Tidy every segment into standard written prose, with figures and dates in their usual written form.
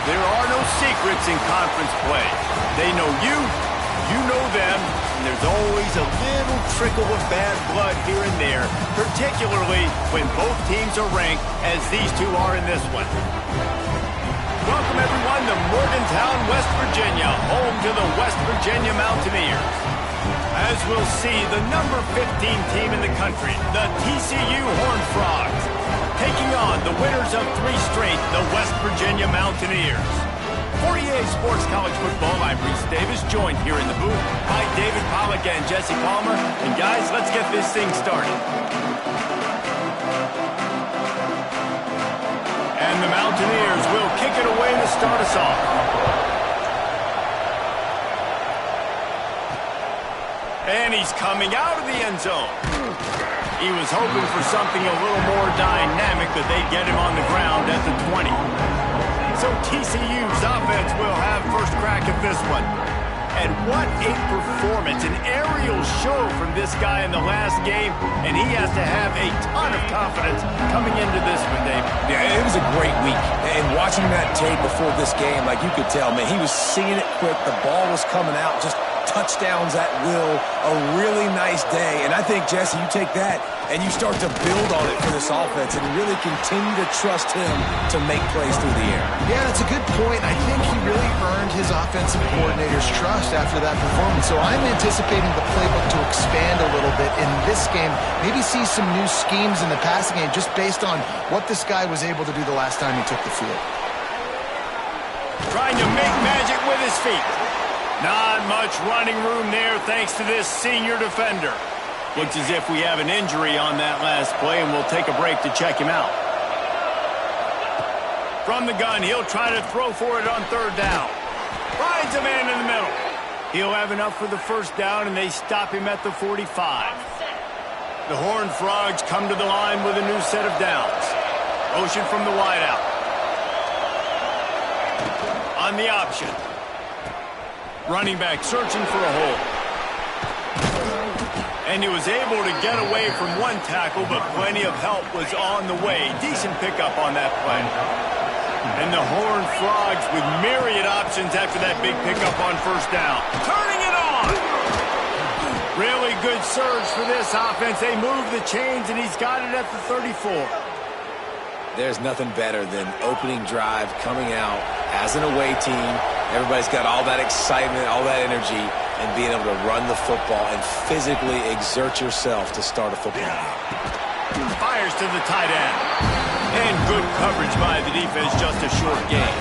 There are no secrets in conference play. They know you, you know them, and there's always a little trickle of bad blood here and there, particularly when both teams are ranked as these two are in this one. Welcome, everyone, to Morgantown, West Virginia, home to the West Virginia Mountaineers. As we'll see, the number 15 team in the country, the TCU Horned Frogs, taking on the winners of 3 straight, the West Virginia Mountaineers. For EA Sports College Football, I'm Reese Davis, joined here in the booth by David Pollack and Jesse Palmer. And guys, let's get this thing started. And the Mountaineers will kick it away to start us off. And he's coming out of the end zone. He was hoping for something a little more dynamic, but they get him on the ground at the 20. So TCU's offense will have first crack at this one. And what a performance, an aerial show from this guy in the last game, and he has to have a ton of confidence coming into this one, Dave. Yeah, it was a great week. And watching that tape before this game, like you could tell, man, he was seeing it quick. The ball was coming out, just touchdowns at will, a really nice day. And I think, Jesse, you take that and you start to build on it for this offense and really continue to trust him to make plays through the air. Yeah, that's a good point. I think he really earned his offensive coordinator's trust after that performance. So I'm anticipating the playbook to expand a little bit in this game, maybe see some new schemes in the passing game just based on what this guy was able to do the last time he took the field. Trying to make magic with his feet. Not much running room there thanks to this senior defender. Looks as if we have an injury on that last play, and we'll take a break to check him out. From the gun, he'll try to throw for it on 3rd down. Finds a man in the middle. He'll have enough for the first down, and they stop him at the 45. The Horned Frogs come to the line with a new set of downs. Motion from the wideout. On the option. Running back searching for a hole. And he was able to get away from one tackle, but plenty of help was on the way. Decent pickup on that play. And the Horned Frogs with myriad options after that big pickup on 1st down. Turning it on! Really good surge for this offense. They move the chains, and he's got it at the 34. There's nothing better than opening drive, coming out as an away team. Everybody's got all that excitement, all that energy, and being able to run the football and physically exert yourself to start a football game. Fires to the tight end. And good coverage by the defense, just a short gain.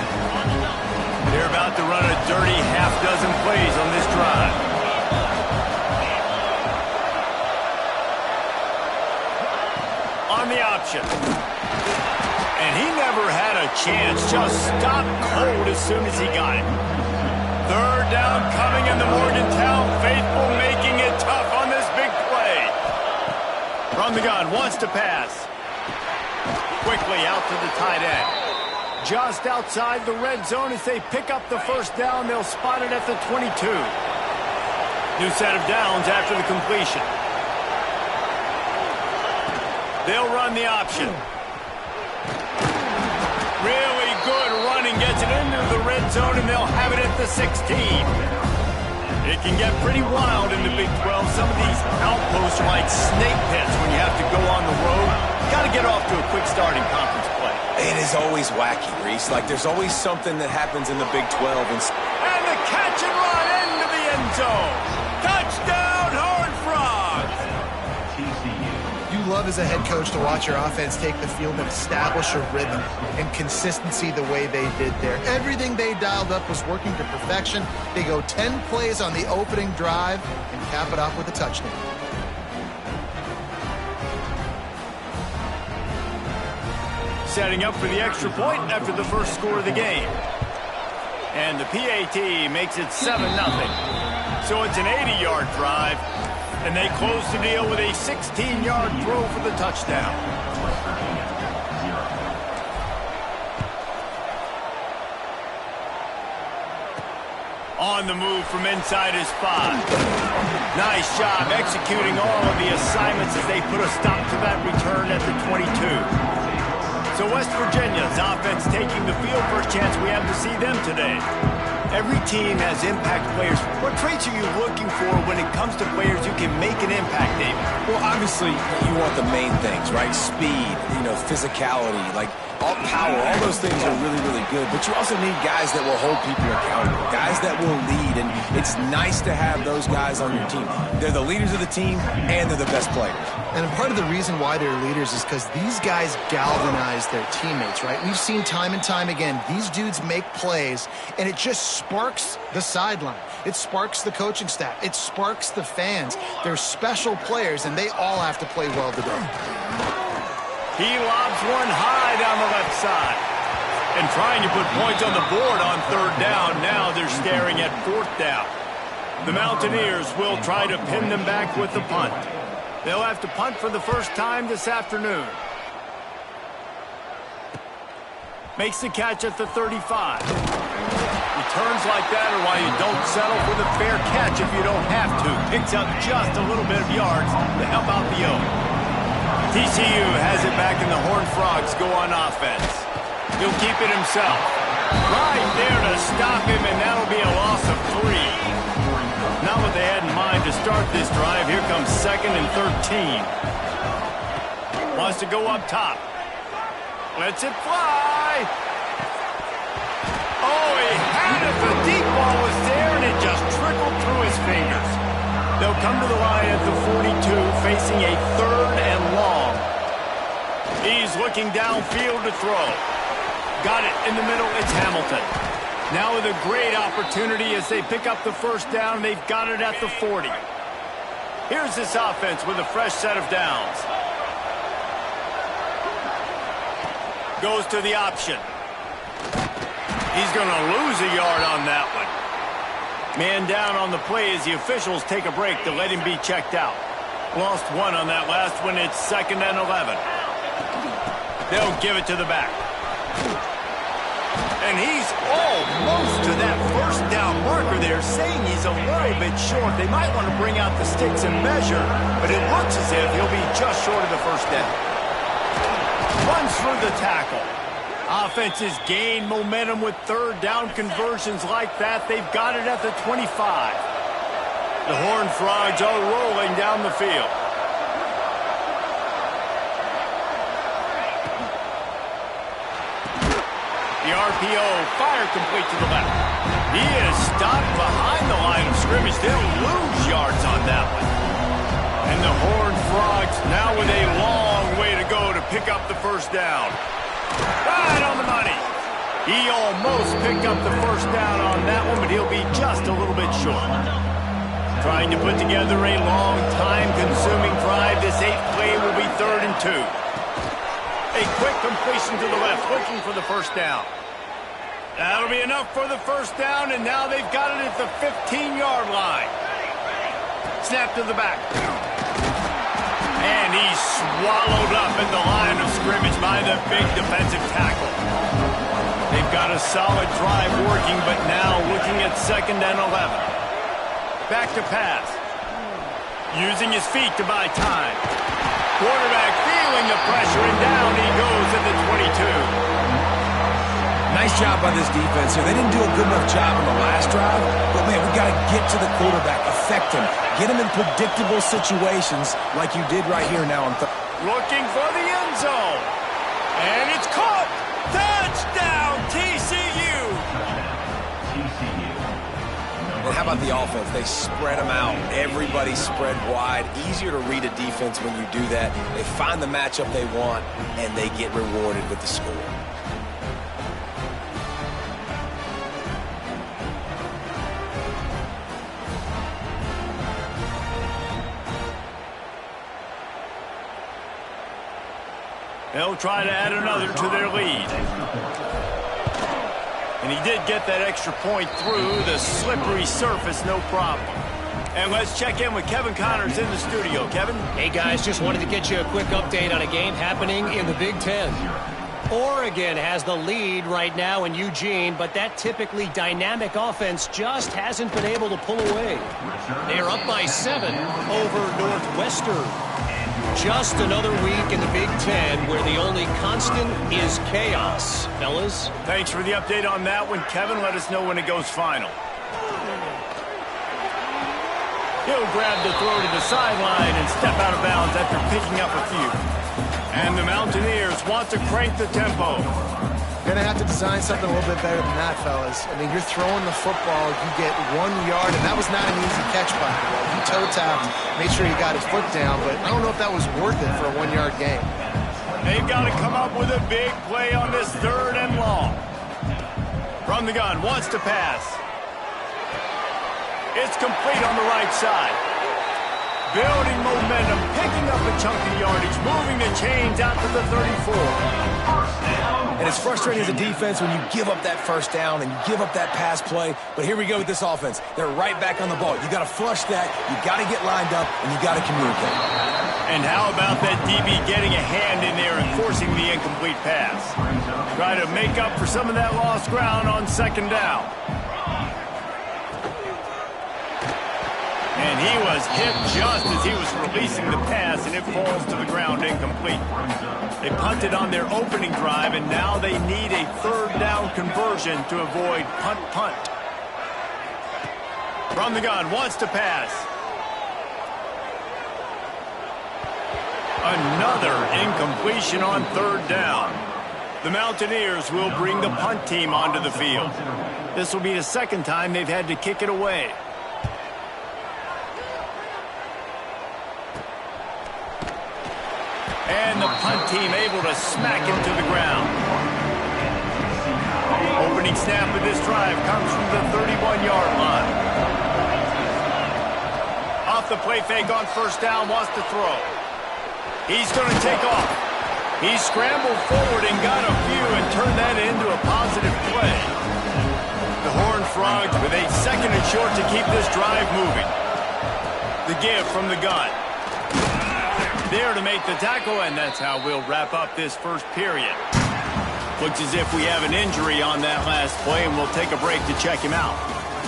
They're about to run a dirty half-dozen plays on this drive. On the option. And he never had a chance, just stopped cold as soon as he got it. 3rd down coming, in the Morgantown faithful making it tough on this big play. From the gun, wants to pass. Quickly out to the tight end. Just outside the red zone as they pick up the 1st down. They'll spot it at the 22. New set of downs after the completion. They'll run the option. Really good running, gets it into the red zone, and they'll have it at the 16. It can get pretty wild in the Big 12. Some of these outposts are like snake pits when you have to go on the road. Got to get off to a quick start in conference play. It is always wacky, Reese. Like, there's always something that happens in the Big 12. And the catch and run into the end zone. Touchdown, Horned Frogs! You love as a head coach to watch your offense take the field and establish a rhythm and consistency the way they did there. Everything they dialed up was working to perfection. They go 10 plays on the opening drive and cap it off with a touchdown. Setting up for the extra point after the first score of the game. And the PAT makes it 7-0. So it's an 80-yard drive. And they close the deal with a 16-yard throw for the touchdown. On the move from inside his 5. Nice job executing all of the assignments as they put a stop to that return at the 22. So West Virginia's offense taking the field. First chance we have to see them today. Every team has impact players. What traits are you looking for when it comes to players who can make an impact, David? Well, obviously, you want the main things, right? Speed, physicality, like all power. All those things are really, really good. But you also need guys that will hold people accountable, guys that will lead. And it's nice to have those guys on your team. They're the leaders of the team, and they're the best players. And part of the reason why they're leaders is because these guys galvanize their teammates, right? We've seen time and time again, these dudes make plays, and it just sparks the sideline. It sparks the coaching staff. It sparks the fans. They're special players, and they all have to play well today. He lobs one high down the left side. And trying to put points on the board on third down. Now they're staring at fourth down. The Mountaineers will try to pin them back with the punt. They'll have to punt for the first time this afternoon. Makes the catch at the 35. Returns like that are why you don't settle for the fair catch if you don't have to. Picks up just a little bit of yards to help out the O. TCU has it back and the Horned Frogs go on offense. He'll keep it himself. Right there to stop him, and that'll be a loss of 3. Not what they had in mind to start this drive. Here comes 2nd and 13. Wants to go up top. Lets it fly. Oh, he had it. The deep ball was there, and it just trickled through his fingers. They'll come to the line at the 42, facing a 3rd and long. He's looking downfield to throw. Got it in the middle. It's Hamilton. Now with a great opportunity as they pick up the first down. They've got it at the 40. Here's this offense with a fresh set of downs. Goes to the option. He's going to lose a yard on that one. Man down on the play as the officials take a break to let him be checked out. Lost 1 on that last one. It's 2nd and 11. They'll give it to the back. And he's almost to that first down marker there, saying he's a little bit short. They might want to bring out the sticks and measure, but it looks as if he'll be just short of the first down. Runs through the tackle. Offenses gain momentum with third down conversions like that. They've got it at the 25. The Horned Frogs are rolling down the field. The RPO, fire complete to the left. He is stopped behind the line of scrimmage. They'll lose yards on that one. And the Horned Frogs now with a long way to go to pick up the first down. Right on the money. He almost picked up the first down on that one, but he'll be just a little bit short. Trying to put together a long, time-consuming drive. This 8th play will be 3rd and 2. A quick completion to the left, looking for the first down. That'll be enough for the first down, and now they've got it at the 15-yard line. Snap to the back. And he's swallowed up at the line of scrimmage by the big defensive tackle. They've got a solid drive working, but now looking at 2nd and 11. Back to pass. Using his feet to buy time. Quarterback feeling the pressure, and down he goes at the 22. Nice job by this defense here. They didn't do a good enough job in the last drive, but, man, we got to get to the quarterback, affect him, get him in predictable situations like you did right here now on third. Looking for the end zone. And it's caught. Touchdown, TCU. And how about the offense? They spread them out. Everybody spread wide. Easier to read a defense when you do that. They find the matchup they want, and they get rewarded with the score. They'll try to add another to their lead. And he did get that extra point through the slippery surface, no problem. And let's check in with Kevin Connors in the studio. Kevin? Hey, guys, just wanted to get you a quick update on a game happening in the Big Ten. Oregon has the lead right now in Eugene, but that typically dynamic offense just hasn't been able to pull away. They're up by 7 over Northwestern. Just another week in the Big Ten where the only constant is chaos. Fellas? Thanks for the update on that one, Kevin. Let us know when it goes final. He'll grab the throw to the sideline and step out of bounds after picking up a few. And the Mountaineers want to crank the tempo. Going to have to design something a little bit better than that, fellas. I mean, you're throwing the football, you get 1 yard, and that was not an easy catch, by the way. He toe-tapped, made sure he got his foot down, but I don't know if that was worth it for a 1-yard gain. They've got to come up with a big play on this 3rd and long. From the gun, wants to pass. It's complete on the right side. Building momentum, picking up a chunk of yardage, moving the chains out to the 34. And it's frustrating as a defense when you give up that first down and you give up that pass play. But here we go with this offense. They're right back on the ball. You got to flush that, you got to get lined up, and you got to communicate. And how about that DB getting a hand in there and forcing the incomplete pass? Try to make up for some of that lost ground on 2nd down. And he was hit just as he was releasing the pass, and it falls to the ground incomplete. They punted on their opening drive, and now they need a 3rd down conversion to avoid punt. From the gun, wants to pass. Another incompletion on 3rd down. The Mountaineers will bring the punt team onto the field. This will be the 2nd time they've had to kick it away. And the punt team able to smack him to the ground. Opening snap of this drive comes from the 31-yard line. Off the play fake on 1st down, wants to throw. He's going to take off. He scrambled forward and got a few and turned that into a positive play. The Horned Frogs with a 2nd and short to keep this drive moving. The give from the gun. There to make the tackle, and that's how we'll wrap up this 1st period. Looks as if we have an injury on that last play, and we'll take a break to check him out.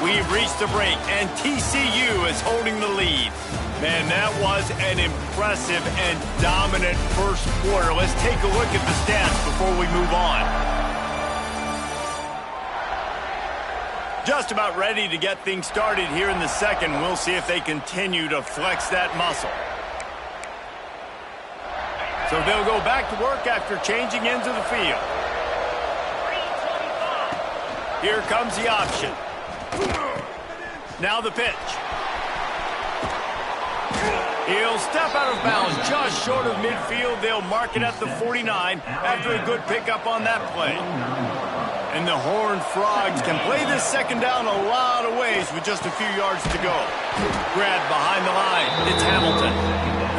We've reached the break, and TCU is holding the lead. Man, that was an impressive and dominant 1st quarter. Let's take a look at the stats before we move on. Just about ready to get things started here in the 2nd. We'll see if they continue to flex that muscle. So they'll go back to work after changing into the field. Here comes the option. Now the pitch. He'll step out of bounds just short of midfield. They'll mark it at the 49 after a good pickup on that play. And the Horned Frogs can play this 2nd down a lot of ways with just a few yards to go. Grabbed behind the line. It's Hamilton.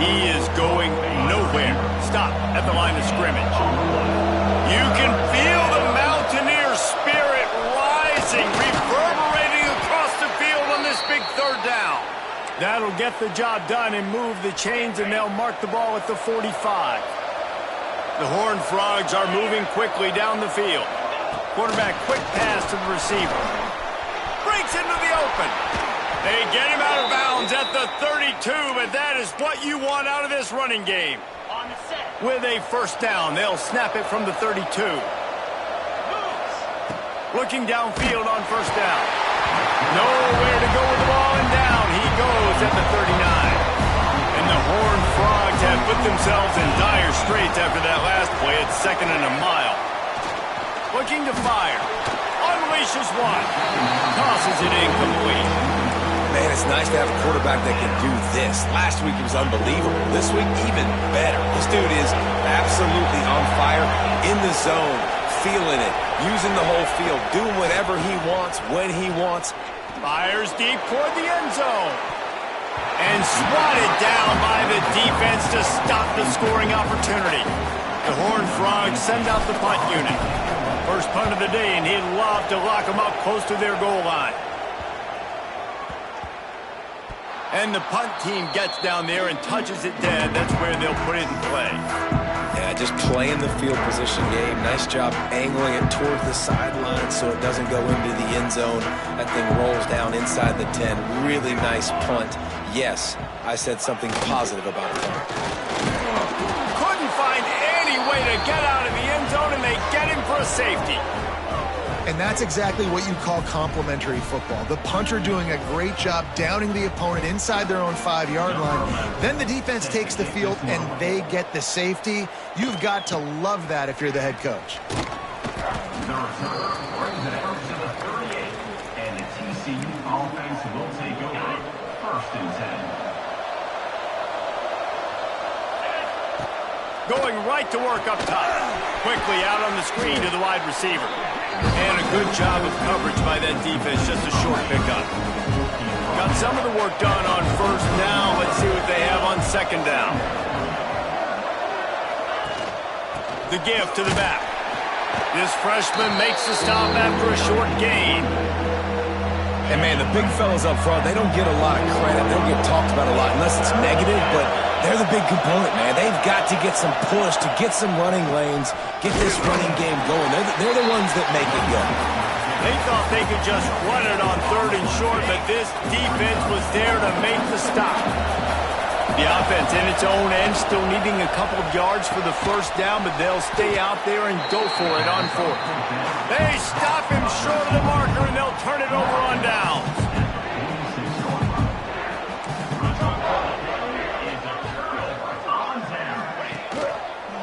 He is going nowhere. Stop at the line of scrimmage. You can feel the Mountaineer spirit rising, reverberating across the field on this big 3rd down. That'll get the job done and move the chains, and they'll mark the ball at the 45. The Horned Frogs are moving quickly down the field. Quarterback quick pass to the receiver. Breaks into the open. They get him out of bounds at the 32, but that is what you want out of this running game. With a 1st down, they'll snap it from the 32. Looking downfield on 1st down. Nowhere to go with the ball, and down he goes at the 39. And the Horned Frogs have put themselves in dire straits after that last play. It's 2nd and a mile. Looking to fire. Unleashes one. Tosses it incomplete. Man, it's nice to have a quarterback that can do this. Last week he was unbelievable. This week, even better. This dude is absolutely on fire, in the zone, feeling it, using the whole field, doing whatever he wants, when he wants. Fires deep toward the end zone. And swatted down by the defense to stop the scoring opportunity. The Horned Frogs send out the punt unit. First punt of the day, and he'd love to lock them up close to their goal line. And the punt team gets down there and touches it dead. That's where they'll put it in play. Yeah, just playing the field position game. Nice job angling it towards the sideline so it doesn't go into the end zone. That thing rolls down inside the 10. Really nice punt. Yes, I said something positive about it. Couldn't find any way to get out of the end zone, and they get him for a safety. And that's exactly what you call complementary football. The punter doing a great job downing the opponent inside their own 5-yard line. Then the defense takes the field and they get the safety. You've got to love that if you're the head coach. The returner brings it out to the 38, and the TCU offense will take over. 1st and 10. Going right to work up top. Quickly out on the screen to the wide receiver. And a good job of coverage by that defense. Just a short pickup. Got some of the work done on 1st down. Let's see what they have on 2nd down. The give to the back. This freshman makes the stop after a short gain. And, man, the big fellas up front, they don't get a lot of credit. They don't get talked about a lot unless it's negative, but they're the big component, man. They've got to get some push, to get some running lanes, get this running game going. They're the ones that make it go. They thought they could just run it on 3rd and short, but this defense was there to make the stop. The offense in its own end, still needing a couple of yards for the 1st down, but they'll stay out there and go for it on 4th. They stop him short of the marker, and they'll turn it over on downs.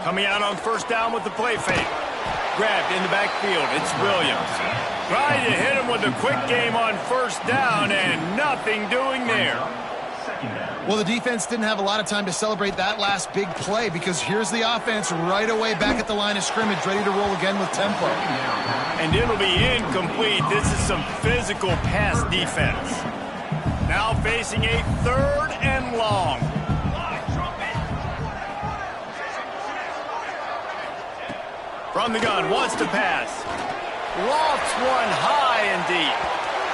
Coming out on 1st down with the play fake. Grabbed in the backfield. It's Williams. Trying to hit him with a quick game on 1st down, and nothing doing there. Well, the defense didn't have a lot of time to celebrate that last big play because here's the offense right away back at the line of scrimmage, ready to roll again with tempo. And it'll be incomplete. This is some physical pass defense. Now facing a 3rd and long. From the gun, wants to pass. Lofts one high and deep.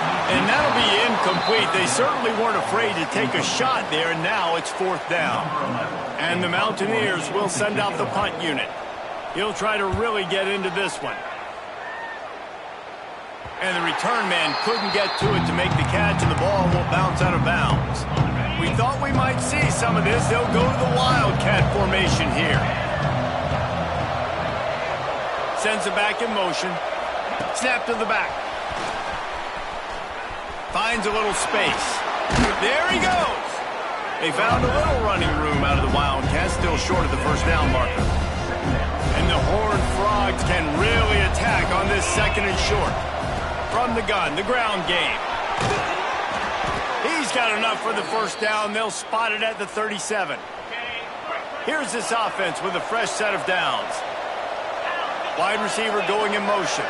And that'll be incomplete. They certainly weren't afraid to take a shot there, and now it's 4th down. And the Mountaineers will send out the punt unit. He'll try to really get into this one. And the return man couldn't get to it to make the catch, and the ball will bounce out of bounds. We thought we might see some of this. They'll go to the Wildcat formation here. Sends it back in motion. Snap to the back. Finds a little space. There he goes. They found a little running room out of the Wildcats, still short of the 1st down marker. And the Horned Frogs can really attack on this 2nd and short. From the gun, the ground game. He's got enough for the 1st down. They'll spot it at the 37. Here's this offense with a fresh set of downs. Wide receiver going in motion.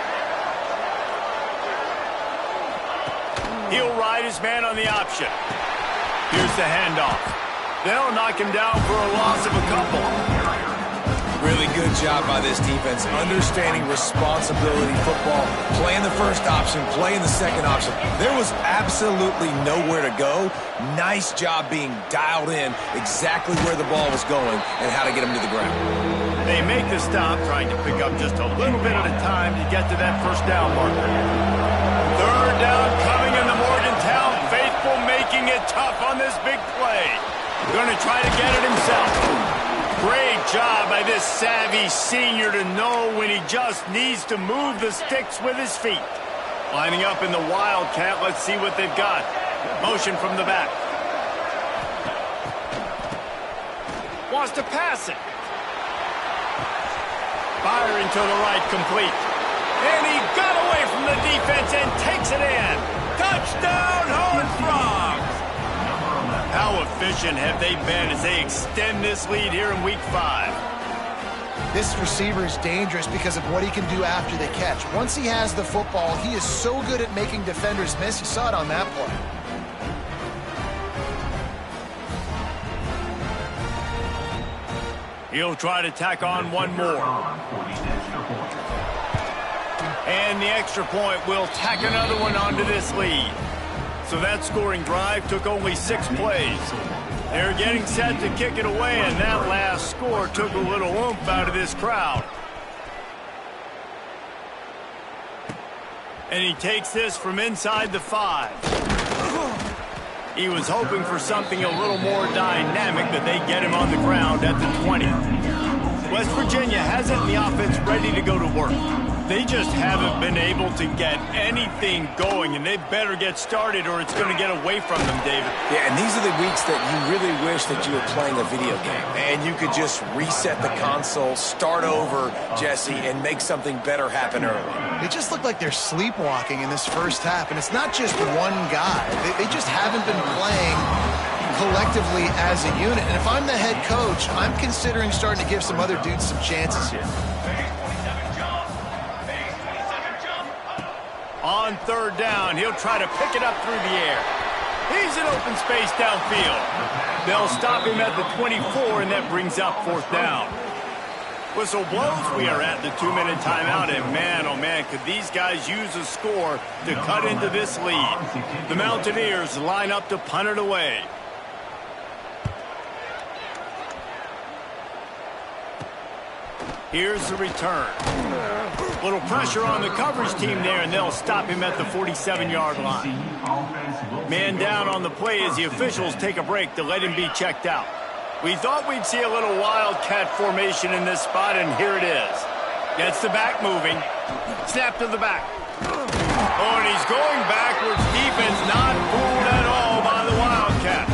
He'll ride his man on the option. Here's the handoff. They'll knock him down for a loss of a couple. Really good job by this defense, understanding responsibility football, playing the 1st option, playing the 2nd option. There was absolutely nowhere to go. Nice job being dialed in exactly where the ball was going and how to get him to the ground. They make the stop, trying to pick up just a little bit at a time to get to that 1st down marker. 3rd down coming in the Morgantown faithful, making it tough on this big play. Going to try to get it himself. Great job by this savvy senior to know when he just needs to move the sticks with his feet. Lining up in the Wildcat, let's see what they've got. Motion from the back. Wants to pass it. Firing to the right, complete. And he got away from the defense and takes it in. Touchdown, Horned Frogs! How efficient have they been as they extend this lead here in Week 5? This receiver is dangerous because of what he can do after the catch. Once he has the football, he is so good at making defenders miss. You saw it on that play. He'll try to tack on one more. And the extra point will tack another one onto this lead. So that scoring drive took only 6 plays. They're getting set to kick it away, and that last score took a little oomph out of this crowd. And he takes this from inside the 5. He was hoping for something a little more dynamic, but they get him on the ground at the 20. West Virginia hasn't the offense ready to go to work. They just haven't been able to get anything going, and they better get started or it's going to get away from them, David. Yeah, and these are the weeks that you really wish that you were playing a video game and you could just reset the console, start over, Jesse, and make something better happen early. They just look like they're sleepwalking in this first half, and it's not just one guy. They just haven't been playing collectively as a unit. And if I'm the head coach, I'm considering starting to give some other dudes some chances here. On third down, he'll try to pick it up through the air. He's in open space downfield. They'll stop him at the 24, and that brings up 4th down. Whistle blows. We are at the 2-minute timeout, and man, oh man, could these guys use a score to cut into this lead. The Mountaineers line up to punt it away. Here's the return. Little pressure on the coverage team there, and they'll stop him at the 47-yard line. Man down on the play as the officials take a break to let him be checked out. We thought we'd see a little wildcat formation in this spot, and here it is. Gets the back moving. Snap to the back. Oh, and he's going backwards. Defense not fooled at all by the Wildcat.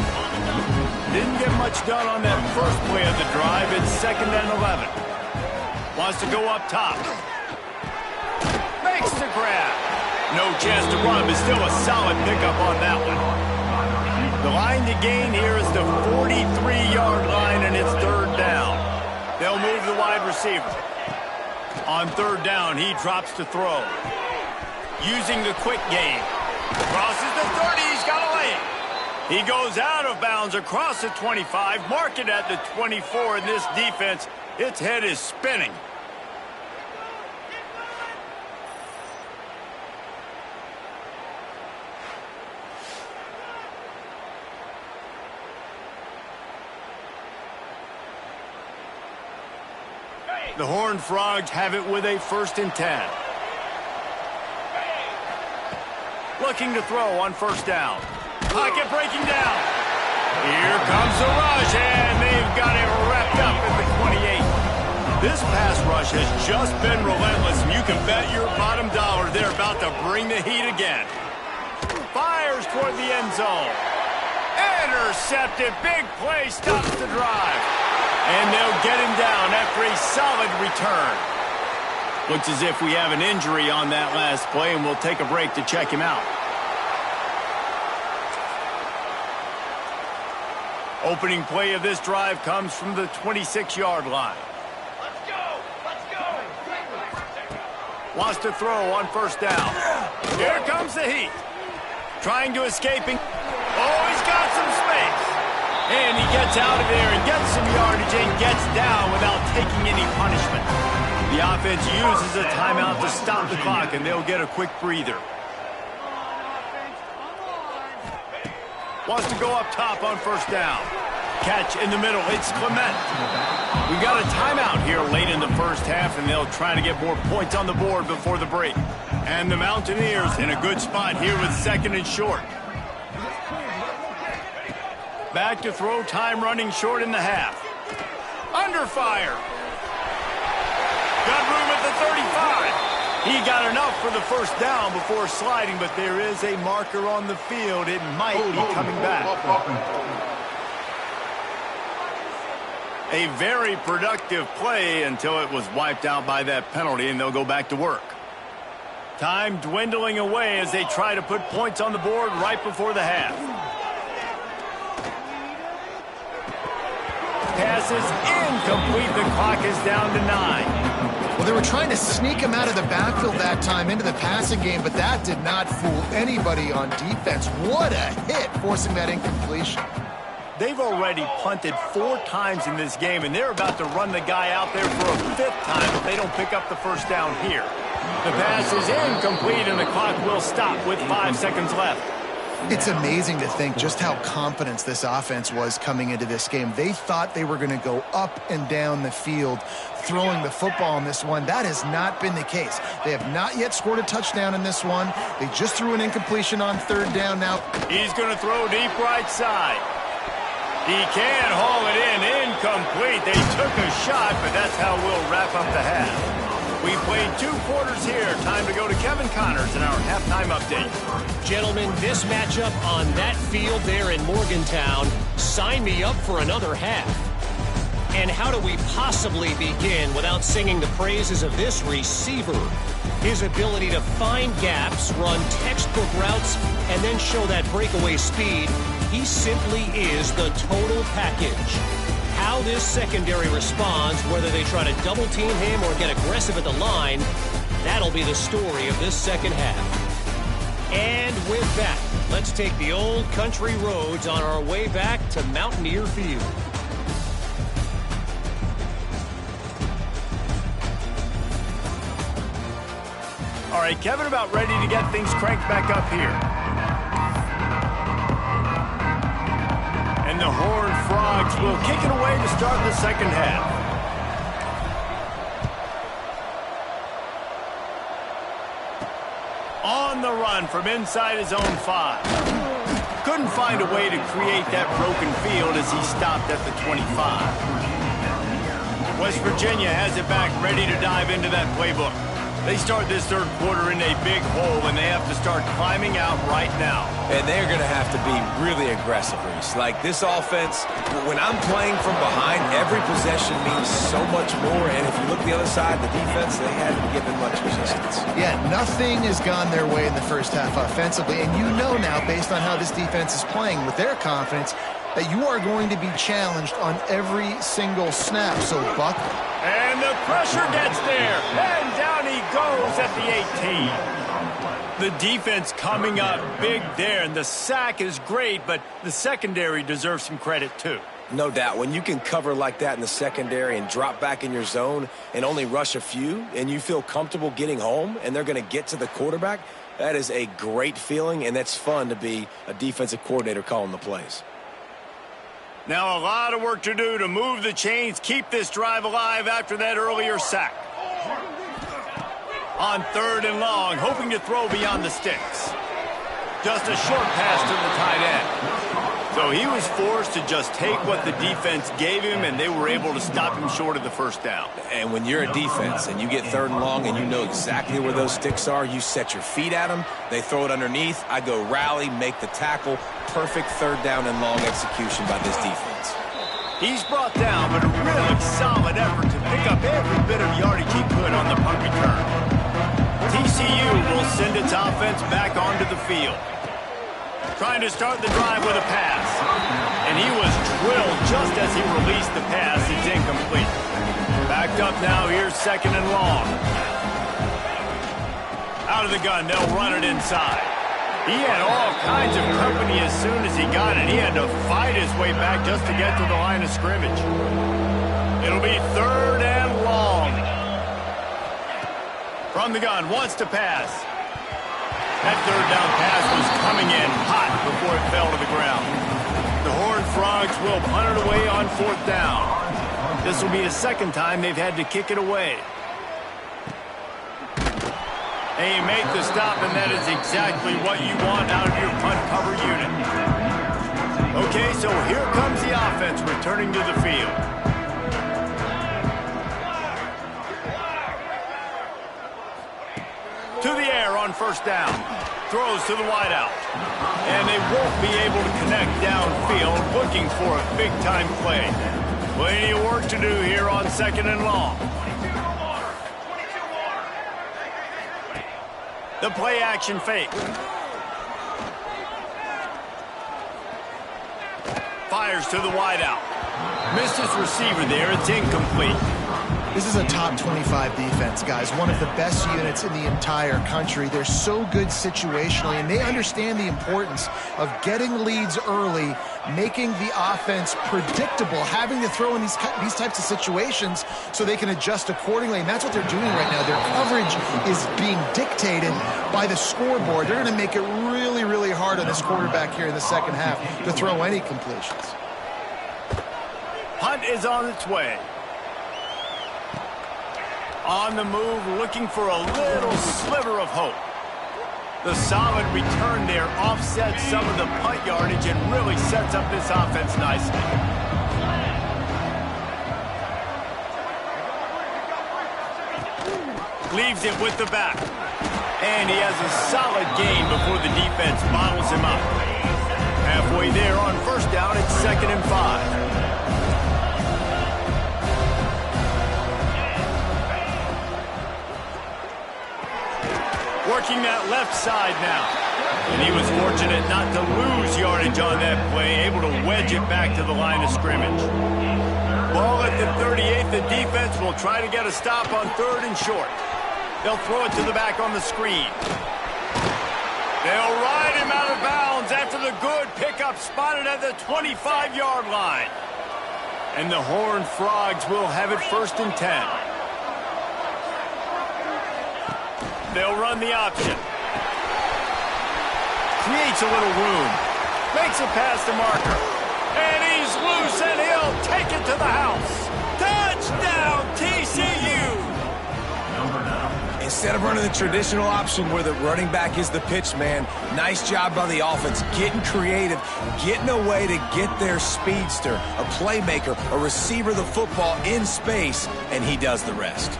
Didn't get much done on that first play of the drive. It's 2nd and 11. Wants to go up top. Makes the grab. No chance to run, but still a solid pickup on that one. The line to gain here is the 43-yard line, and it's 3rd down. They'll move the wide receiver. On 3rd down, he drops to throw. Using the quick game. Crosses the 30, he's got a lane. He goes out of bounds across the 25, mark it at the 24, and this defense, its head is spinning. The Horned Frogs have it with a 1st and 10. Looking to throw on 1st down. Pocket breaking down. Here comes the rush, and they've got it wrapped up at the 28. This pass rush has just been relentless, and you can bet your bottom dollar they're about to bring the heat again. Fires toward the end zone. Intercepted. Big play stops the drive. And they'll get him down after a solid return. Looks as if we have an injury on that last play, and we'll take a break to check him out. Opening play of this drive comes from the 26-yard line. Let's go! Let's go! Wants to throw on 1st down. Here comes the heat. Trying to escape. Oh, he's got some space. And he gets out of there and gets some yardage and gets down without taking any punishment. The offense uses a timeout to stop the clock, and they'll get a quick breather. Wants to go up top on 1st down. Catch in the middle. It's Clement. We've got a timeout here late in the first half, and they'll try to get more points on the board before the break. And the Mountaineers in a good spot here with 2nd and short. Back to throw, time running short in the half. Under fire. Got room at the 35. He got enough for the 1st down before sliding, but there is a marker on the field. It might be coming back. A very productive play until it was wiped out by that penalty, and they'll go back to work. Time dwindling away as they try to put points on the board right before the half. Pass is incomplete. The clock is down to 9. Well, they were trying to sneak him out of the backfield that time into the passing game, but that did not fool anybody on defense. What a hit, forcing that incompletion. They've already punted 4 times in this game, and they're about to run the guy out there for a 5th time if they don't pick up the 1st down here. The pass is incomplete, and the clock will stop with 5 seconds left. It's amazing to think just how confident this offense was coming into this game. They thought they were going to go up and down the field throwing the football in this one. That has not been the case. They have not yet scored a touchdown in this one. They just threw an incompletion on third down now. He's going to throw deep right side. He can haul it in. Incomplete. They took a shot, but that's how we'll wrap up the half. We played 2 quarters here. Time to go to Kevin Connors in our halftime update. Gentlemen, this matchup on that field there in Morgantown, sign me up for another half. And how do we possibly begin without singing the praises of this receiver? His ability to find gaps, run textbook routes, and then show that breakaway speed. He simply is the total package. How this secondary responds, whether they try to double-team him or get aggressive at the line, that'll be the story of this second half. And with that, let's take the old country roads on our way back to Mountaineer Field. All right, Kevin, about ready to get things cranked back up here. And the Horned Frogs will kick it away to start the second half. On the run from inside his own 5. Couldn't find a way to create that broken field as he stopped at the 25. West Virginia has it back, ready to dive into that playbook. They start this third quarter in a big hole, and they have to start climbing out right now. And they're going to have to be really aggressive, Reese. Like, this offense, when I'm playing from behind, every possession means so much more. And if you look the other side, the defense, they haven't given much resistance. Yeah, nothing has gone their way in the first half offensively. And you know now, based on how this defense is playing with their confidence, that you are going to be challenged on every single snap. So, Buck. And the pressure gets there. And down he goes at the 18. The defense coming up big there. And the sack is great, but the secondary deserves some credit too. No doubt. When you can cover like that in the secondary and drop back in your zone and only rush a few, and you feel comfortable getting home, and they're going to get to the quarterback, that is a great feeling, and that's fun to be a defensive coordinator calling the plays. Now a lot of work to do to move the chains, keep this drive alive after that earlier sack. On third and long, hoping to throw beyond the sticks. Just a short pass to the tight end. So he was forced to just take what the defense gave him, and they were able to stop him short of the first down. And when you're a defense and you get third and long and you know exactly where those sticks are, you set your feet at them, they throw it underneath, I go rally, make the tackle. Perfect third down and long execution by this defense. He's brought down, but a really solid effort to pick up every bit of yardage he could on the punt return. TCU will send its offense back onto the field. Trying to start the drive with a pass. And he was drilled just as he released the pass. It's incomplete. Backed up now. Here's second and long. Out of the gun. They'll run it inside. He had all kinds of company as soon as he got it. He had to fight his way back just to get to the line of scrimmage. It'll be third and long. From the gun. Wants to pass. That third down pass was coming in hot before it fell to the ground. The Horned Frogs will punt it away on fourth down. This will be the second time they've had to kick it away. They make the stop, and that is exactly what you want out of your punt cover unit. Okay, so here comes the offense returning to the field. To the air on first down. Throws to the wideout. And they won't be able to connect downfield, looking for a big-time play. Plenty of work to do here on second and long. The play-action fake. Fires to the wideout. Missed his receiver there. It's incomplete. This is a top 25 defense, guys. One of the best units in the entire country. They're so good situationally, and they understand the importance of getting leads early, making the offense predictable, having to throw in these types of situations so they can adjust accordingly. And that's what they're doing right now. Their coverage is being dictated by the scoreboard. They're going to make it really, really hard on this quarterback here in the second half to throw any completions. Punt is on its way. On the move, looking for a little sliver of hope. The solid return there offsets some of the punt yardage and really sets up this offense nicely. Leaves it with the back. And he has a solid gain before the defense bottles him up. Halfway there on first down, it's 2nd and 5. Working that left side now. And he was fortunate not to lose yardage on that play, able to wedge it back to the line of scrimmage. Ball at the 38. The defense will try to get a stop on 3rd and short. They'll throw it to the back on the screen. They'll ride him out of bounds after the good pickup spotted at the 25-yard line. And the Horned Frogs will have it 1st and 10. They'll run the option. Creates a little room. Makes a pass to Marker. And he's loose, and he'll take it to the house. Touchdown, TCU! Instead of running the traditional option where the running back is the pitch man, nice job by the offense, getting creative, getting a way to get their speedster, a playmaker, a receiver the football in space, and he does the rest.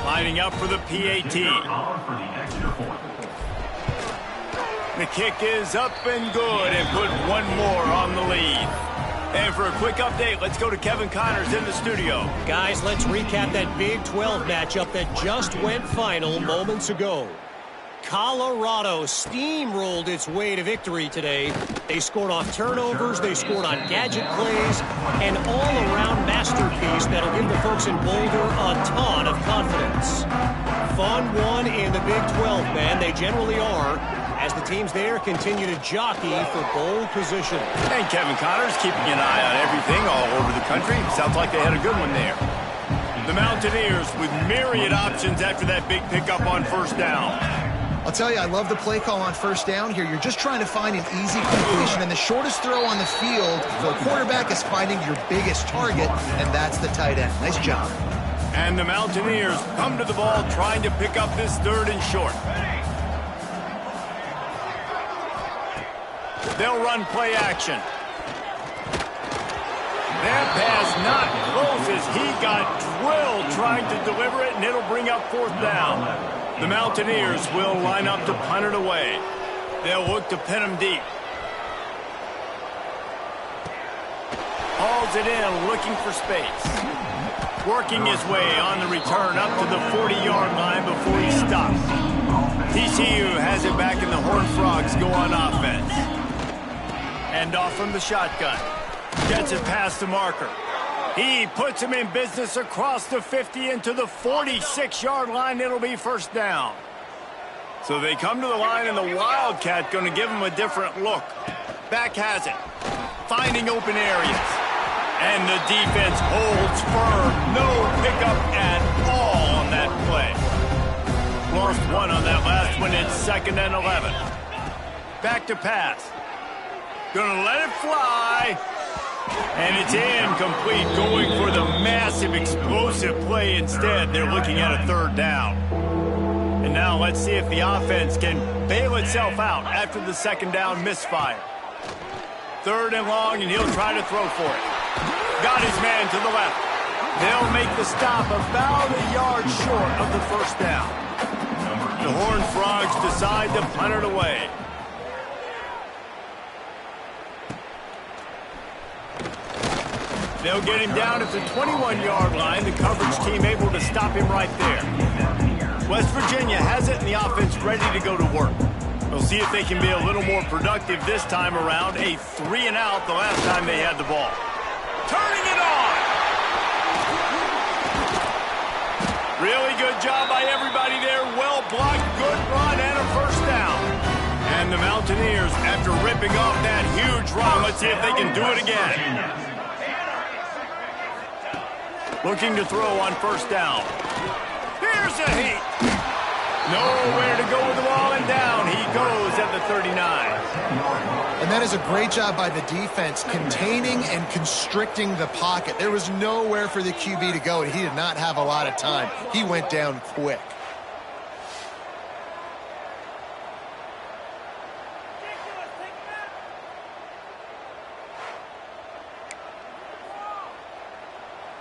Lining up for the PAT. The kick is up and good, and put one more on the lead. And for a quick update, let's go to Kevin Connors in the studio. Guys, let's recap that Big 12 matchup that just went final moments ago. Colorado steamrolled its way to victory today. They scored off turnovers, they scored on gadget plays, an all-around masterpiece that'll give the folks in Boulder a ton of confidence. Fun one in the Big 12, man. They generally are, as the teams there continue to jockey for bowl position. And Kevin Connors keeping an eye on everything all over the country. Sounds like they had a good one there. The Mountaineers with myriad options after that big pickup on 1st down. I'll tell you, I love the play call on 1st down here. You're just trying to find an easy completion, and the shortest throw on the field for a quarterback is finding your biggest target, and that's the tight end. Nice job. And the Mountaineers come to the ball trying to pick up this 3rd and short. They'll run play action. That pass not close as he got drilled trying to deliver it, and it'll bring up 4th down. The Mountaineers will line up to punt it away. They'll look to pin him deep. Hauls it in, looking for space. Working his way on the return up to the 40-yard line before he stops. TCU has it back, and the Horned Frogs go on offense. And off from the shotgun. Gets it past the marker. He puts him in business across the 50 into the 46-yard line. It'll be 1st down. So they come to the line, and the Wildcat going to give him a different look. Back has it. Finding open areas. And the defense holds firm. No pickup at all on that play. Lost one on that last one. It's 2nd and 11. Back to pass. Gonna let it fly. And it's incomplete, going for the massive explosive play instead. They're looking at a 3rd down. And now let's see if the offense can bail itself out after the 2nd down misfire. 3rd and long, and he'll try to throw for it. Got his man to the left. They'll make the stop about a yard short of the 1st down. The Horned Frogs decide to punt it away. They'll get him down at the 21-yard line. The coverage team able to stop him right there. West Virginia has it, and the offense ready to go to work. We'll see if they can be a little more productive this time around. A 3-and-out the last time they had the ball. Turning it on! Really good job by everybody there. Well blocked, good run, and a 1st down. And the Mountaineers, after ripping off that huge run, let's see if they can do it again. Looking to throw on 1st down. Here's a heat. Nowhere to go with the ball, and down he goes at the 39. And that is a great job by the defense, containing and constricting the pocket. There was nowhere for the QB to go, and he did not have a lot of time. He went down quick.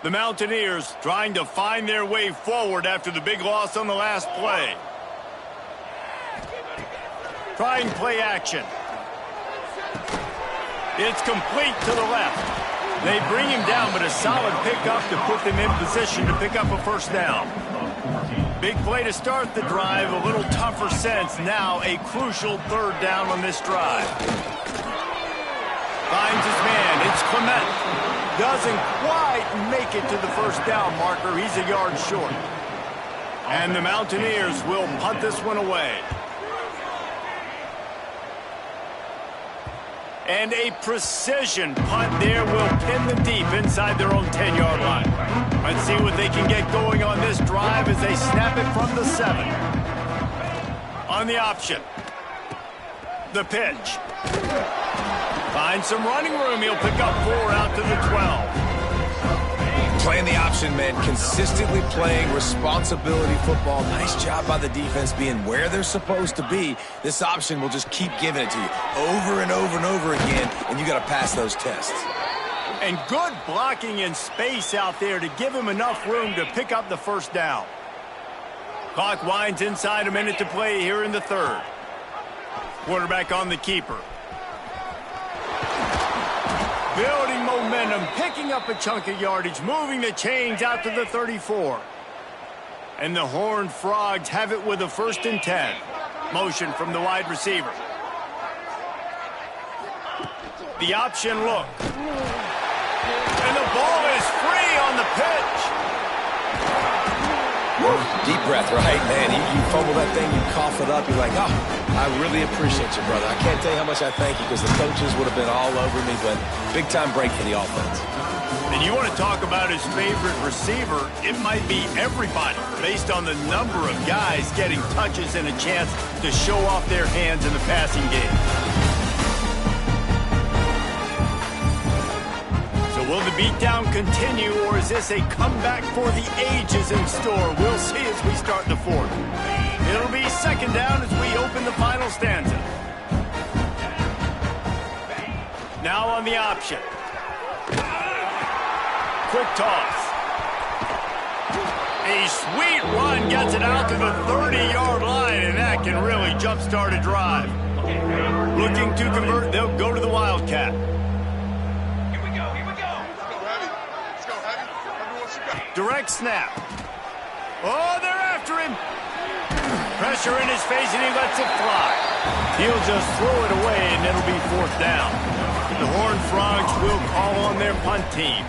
The Mountaineers trying to find their way forward after the big loss on the last play. Trying play action. It's complete to the left. They bring him down, but a solid pickup to put them in position to pick up a first down. Big play to start the drive, a little tougher sense. Now a crucial third down on this drive. Finds his man. It's Clement. Doesn't quite make it to the first down marker. He's a yard short. And the Mountaineers will punt this one away. And a precision punt there will pin them deep inside their own 10-yard line. Let's see what they can get going on this drive as they snap it from the 7. On the option. The pitch. Finds some running room. He'll pick up 4 out to the 12. Playing the option, man. Consistently playing responsibility football. Nice job by the defense being where they're supposed to be. This option will just keep giving it to you over and over and over again, and you got to pass those tests. And good blocking in space out there to give him enough room to pick up the first down. Clock winds inside, a minute to play here in the third. Quarterback on the keeper. Building momentum, picking up a chunk of yardage, moving the chains out to the 34. And the Horned Frogs have it with a 1st and 10. Motion from the wide receiver. The option look. And the ball is free on the pitch. Deep breath, right, man? You fumble that thing, you cough it up, you're like, oh, I really appreciate you, brother. I can't tell you how much I thank you because the coaches would have been all over me, but big-time break for the offense. And you want to talk about his favorite receiver, it might be everybody based on the number of guys getting touches and a chance to show off their hands in the passing game. Will the beatdown continue, or is this a comeback for the ages in store? We'll see as we start the fourth. It'll be 2nd down as we open the final stanza. Now on the option. Quick toss. A sweet run gets it out to the 30-yard line, and that can really jumpstart a drive. Looking to convert, they'll go to the Wildcat. Direct snap. Oh, they're after him. Pressure in his face, and he lets it fly. He'll just throw it away, and it'll be 4th down. The Horned Frogs will call on their punt team.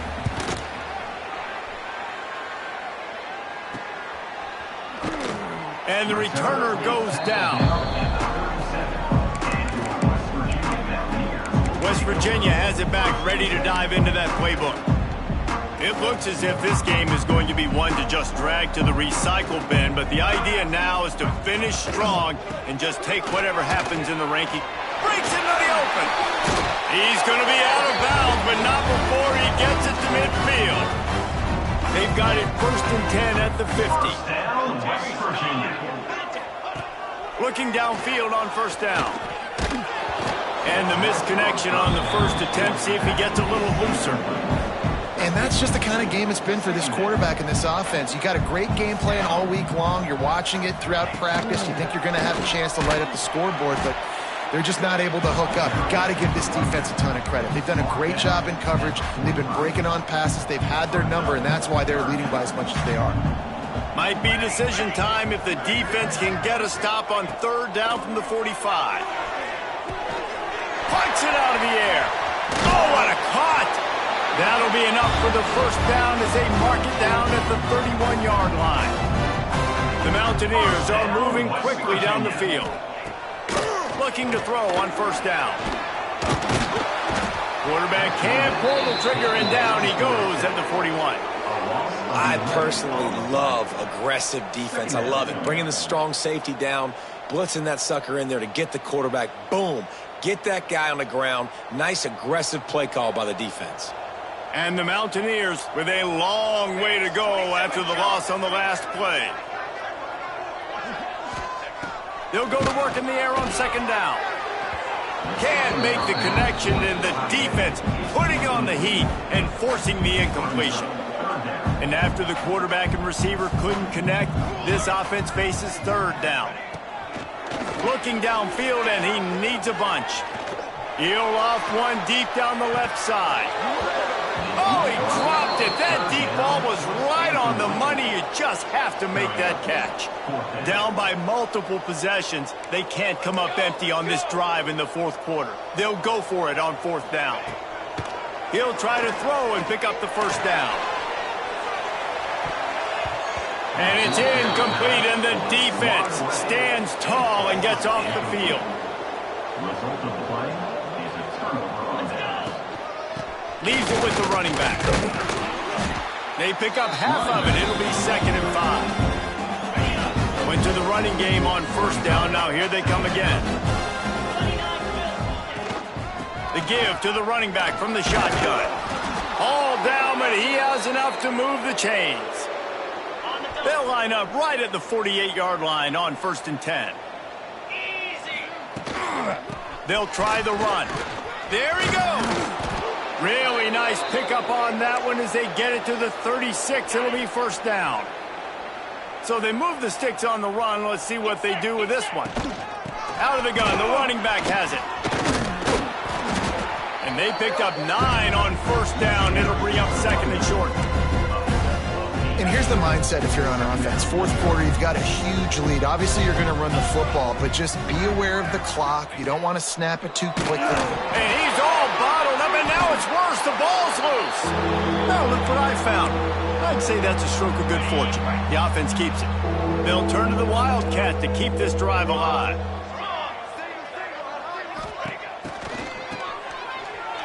And the returner goes down. West Virginia has it back, ready to dive into that playbook. It looks as if this game is going to be one to just drag to the recycle bin, but the idea now is to finish strong and just take whatever happens in the ranking. Breaks into the open. He's going to be out of bounds, but not before he gets it to midfield. They've got it 1st and 10 at the 50. Looking downfield on 1st down. And the misconnection on the first attempt. See if he gets a little looser. And that's just the kind of game it's been for this quarterback in this offense. You got a great game plan all week long. You're watching it throughout practice. You think you're going to have a chance to light up the scoreboard, but they're just not able to hook up. You got to give this defense a ton of credit. They've done a great job in coverage. They've been breaking on passes. They've had their number, and that's why they're leading by as much as they are. Might be decision time if the defense can get a stop on 3rd down from the 45. Punts it out of the air. Oh, what a caught! That'll be enough for the 1st down as they mark it down at the 31-yard line. The Mountaineers are moving quickly down the field. Looking to throw on 1st down. Quarterback can't pull the trigger, and down he goes at the 41. I personally love aggressive defense. I love it. Bringing the strong safety down, blitzing that sucker in there to get the quarterback. Boom. Get that guy on the ground. Nice aggressive play call by the defense. And the Mountaineers with a long way to go after the loss on the last play. They'll go to work in the air on second down. Can't make the connection, and the defense putting on the heat and forcing the incompletion. And after the quarterback and receiver couldn't connect, this offense faces third down. Looking downfield, and he needs a bunch. He'll off one deep down the left side. Oh, he dropped it. That deep ball was right on the money. You just have to make that catch. Down by multiple possessions, they can't come up empty on this drive in the fourth quarter. They'll go for it on fourth down. He'll try to throw and pick up the first down. And it's incomplete, and the defense stands tall and gets off the field. Result of the play is a turnover on down. Leaves it with the running back. They pick up half of it. It'll be 2nd and 5. Went to the running game on first down. Now here they come again. The give to the running back from the shotgun. All down, but he has enough to move the chains. They'll line up right at the 48-yard line on 1st and 10. They'll try the run. There he goes. Really nice pickup on that one as they get it to the 36. It'll be first down. So they move the sticks on the run. Let's see what they do with this one. Out of the gun. The running back has it. And they picked up 9 on first down. It'll bring up 2nd and short. And here's the mindset if you're on offense. Fourth quarter, you've got a huge lead. Obviously, you're going to run the football, but just be aware of the clock. You don't want to snap it too quickly. And he's all bottled up, and now it's worse. The ball's loose. Now look what I found. I'd say that's a stroke of good fortune. The offense keeps it. They'll turn to the Wildcat to keep this drive alive.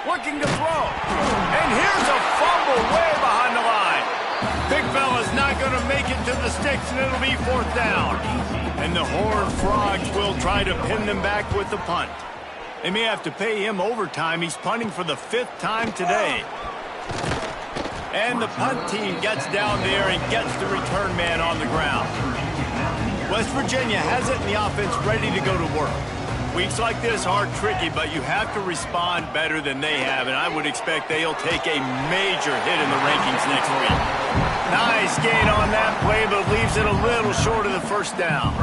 Looking to throw. And here's a fumble way behind the line. Big fella's not going to make it to the sticks, and it'll be fourth down. And the Horned Frogs will try to pin them back with the punt. They may have to pay him overtime. He's punting for the 5th time today. And the punt team gets down there and gets the return man on the ground. West Virginia has it, and the offense ready to go to work. Weeks like this are tricky, but you have to respond better than they have, and I would expect they'll take a major hit in the rankings next week. Nice gain on that play, but leaves it a little short of the first down.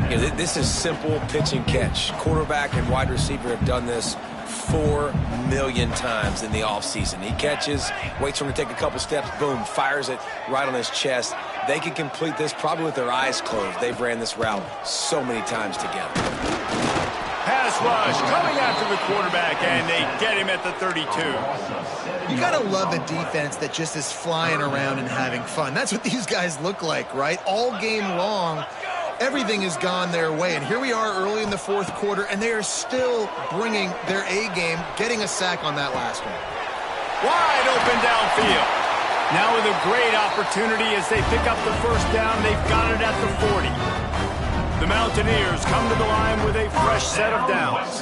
Yeah, this is simple pitch and catch. Quarterback and wide receiver have done this 4 million times in the offseason. He catches, waits for him to take a couple steps, boom, fires it right on his chest. They can complete this probably with their eyes closed. They've ran this route so many times together. Pass rush coming after the quarterback, and they get him at the 32. You got to love a defense that just is flying around and having fun. That's what these guys look like, right? All game long, everything has gone their way. And here we are early in the fourth quarter, and they are still bringing their A game, getting a sack on that last one. Wide open downfield. Now with a great opportunity as they pick up the first down. They've got it at the 40. The Mountaineers come to the line with a fresh set of downs.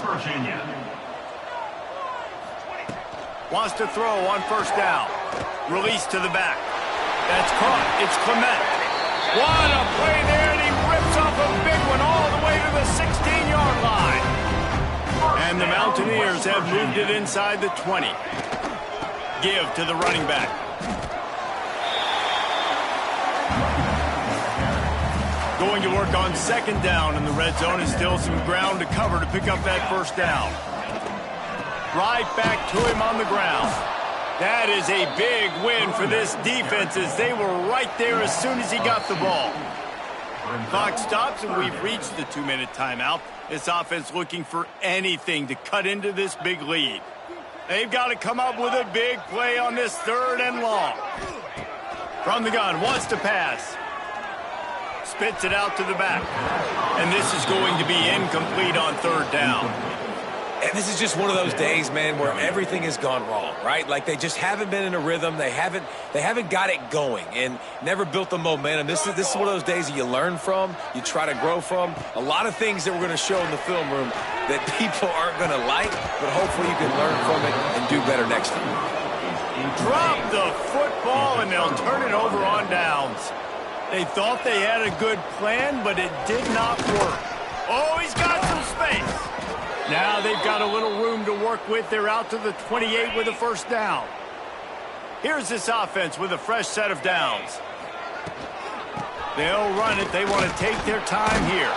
Wants to throw on first down. Release to the back. That's caught. It's Clement. What a play there, and he rips off a big one all the way to the 16-yard line. And the Mountaineers have moved it inside the 20. Give to the running back. Going to work on second down in the red zone, and still some ground to cover to pick up that first down. Right back to him on the ground. That is a big win for this defense as they were right there as soon as he got the ball. Clock stops, and we've reached the 2-minute timeout. This offense looking for anything to cut into this big lead. They've got to come up with a big play on this 3rd and long. From the gun, wants to pass. Spits it out to the back. And this is going to be incomplete on 3rd down. And this is just one of those days, man, where everything has gone wrong, right? Like they just haven't been in a rhythm. They haven't got it going and never built the momentum. This is one of those days that you learn from, you try to grow from. A lot of things that we're going to show in the film room that people aren't going to like, but hopefully you can learn from it and do better next time. Drop the football, and they'll turn it over on downs. They thought they had a good plan, but it did not work. Oh, he's got some space. Now they've got a little room to work with. They're out to the 28 with a first down. Here's this offense with a fresh set of downs. They'll run it. They want to take their time here.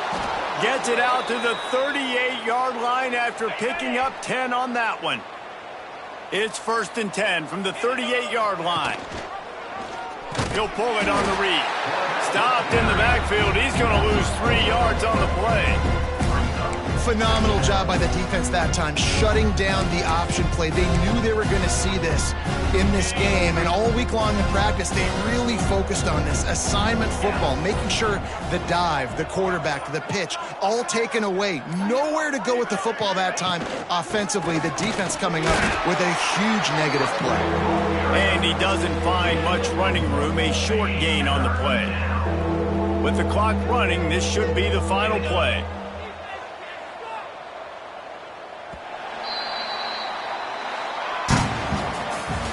Gets it out to the 38-yard line after picking up 10 on that one. It's 1st and 10 from the 38-yard line. He'll pull it on the read. Stopped in the backfield. He's going to lose 3 yards on the play. Phenomenal job by the defense that time, shutting down the option play. They knew they were going to see this in this game, and all week long in practice, they really focused on this assignment football, making sure the dive, the quarterback, the pitch, all taken away. Nowhere to go with the football that time offensively. The defense coming up with a huge negative play. And he doesn't find much running room, a short gain on the play. With the clock running, this should be the final play.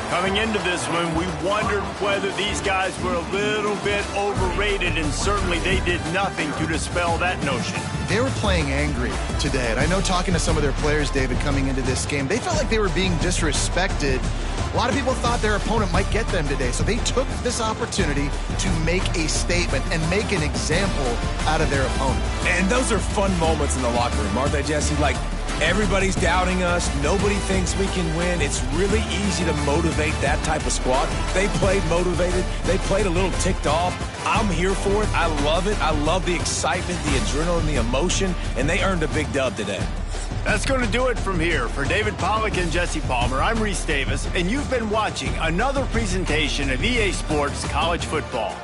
Coming into this one, we wondered whether these guys were a little bit overrated, and certainly they did nothing to dispel that notion. They were playing angry today, and I know talking to some of their players, David, coming into this game, they felt like they were being disrespected. A lot of people thought their opponent might get them today, so they took this opportunity to make a statement and make an example out of their opponent. And those are fun moments in the locker room, aren't they, Jesse? Like, everybody's doubting us. Nobody thinks we can win. It's really easy to motivate that type of squad. They played motivated. They played a little ticked off. I'm here for it. I love it. I love the excitement, the adrenaline, the emotion, and they earned a big dub today. That's going to do it from here. For David Pollack and Jesse Palmer, I'm Reese Davis, and you've been watching another presentation of EA Sports College Football.